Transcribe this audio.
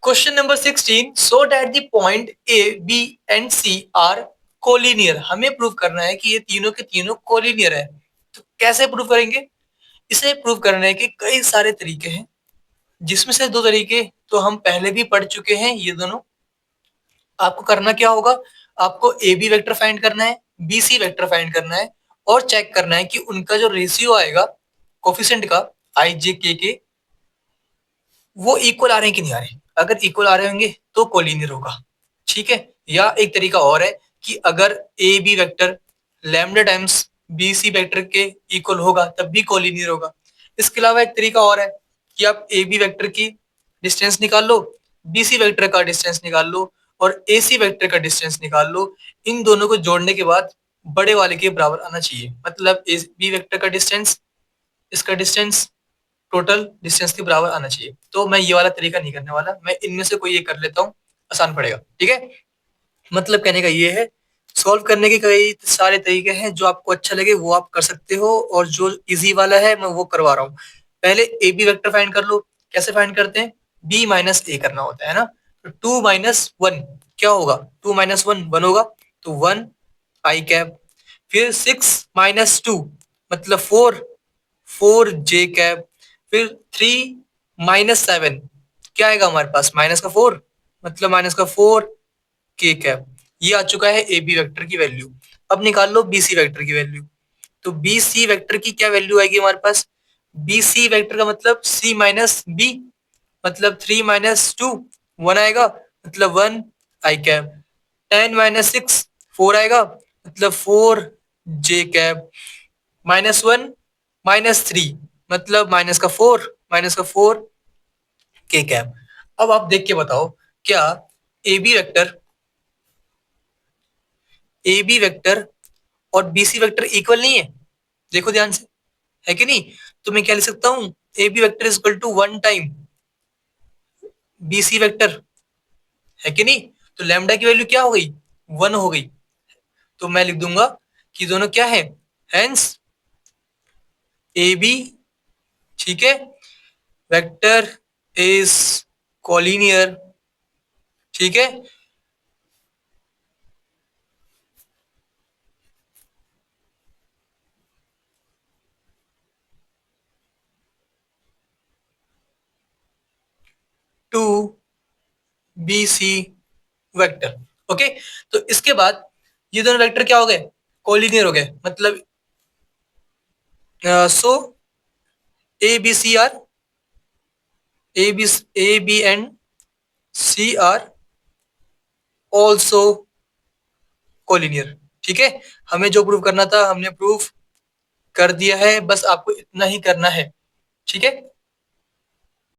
Question number 16 so that the point A B and C are collinear. हमें prove करना है कि ये तीनों के तीनों कोलिनियर है। तो कैसे प्रूव करेंगे? इसे प्रूव करने के कई सारे तरीके हैं, जिसमें से दो तरीके तो हम पहले भी पढ़ चुके हैं। ये दोनों आपको करना क्या होगा, आपको ए बी वेक्टर फाइंड करना है, बी सी वेक्टर फाइंड करना है और चेक करना है कि उनका जो रेशियो आएगा कोफिशिएंट का आई जे के वो इक्वल आ रहे हैं कि नहीं आ रहे। अगर इक्वल आ रहे होंगे तो कोलिनियर होगा, ठीक है। या एक तरीका और है कि अगर A B vector lambda times B C vector के इक्वल होगा तब भी कोलिनियर होगा। इसके अलावा एक तरीका और है कि आप ए बी वेक्टर की डिस्टेंस निकाल लो, बी सी वेक्टर का डिस्टेंस निकाल लो और ए सी वेक्टर का डिस्टेंस निकाल लो। इन दोनों को जोड़ने के बाद बड़े वाले के बराबर आना चाहिए, मतलब ए बी वेक्टर का डिस्टेंस इसका डिस्टेंस टोटल डिस्टेंस के बराबर आना चाहिए। तो मैं ये वाला तरीका नहीं करने वाला, मैं इनमें से कोई एक कर लेता हूँ, आसान पड़ेगा, ठीक है। मतलब कहने का ये है, सॉल्व करने के कई सारे तरीके हैं, जो आपको अच्छा लगे वो आप कर सकते हो और जो इजी वाला है मैं वो करवा रहा हूँ। पहले ए बी वेक्टर फाइंड कर लो। कैसे फाइंड करते हैं? बी माइनस ए करना होता है ना। तो 2 - 1 क्या होगा? 2 - 1 1 होगा, तो 1 i कैप। फिर 6 - 2 मतलब 4 4 j कैप। फिर 3 - 7 क्या आएगा हमारे पास? -4 मतलब -4 k कैप। ये आ चुका है ए बी वेक्टर की वैल्यू। अब निकाल लो बी सी वेक्टर की वैल्यू। तो बी सी वेक्टर की क्या वैल्यू आएगी हमारे पास? बी सी वेक्टर का मतलब सी माइनस बी, मतलब 3 - 2 1 आएगा, मतलब 1 i कैप। 10 - 6 4 आएगा, मतलब 4 j कैप। -1 - 3 मतलब -4 k कैप। अब आप देख के बताओ, क्या ए बी वेक्टर और बी सी वेक्टर इक्वल नहीं है? देखो ध्यान से, है कि नहीं? तो मैं क्या लिख सकता हूँ? A B vector is equal to 1 time B C vector, है कि नहीं? तो लैम्डा की वैल्यू क्या हो गई? 1 हो गई। तो मैं लिख दूंगा कि दोनों क्या है, हेंस ए बी, ठीक है, वेक्टर इज कॉलिनियर, ठीक है। Two B C vector, okay. तो इसके बाद ये दोनों वेक्टर क्या हो गए? कॉलिनियर हो गए। मतलब so A B C are A B and C are also collinear, ठीक है। हमें जो प्रूव करना था हमने प्रूव कर दिया है, बस आपको इतना ही करना है, ठीक है।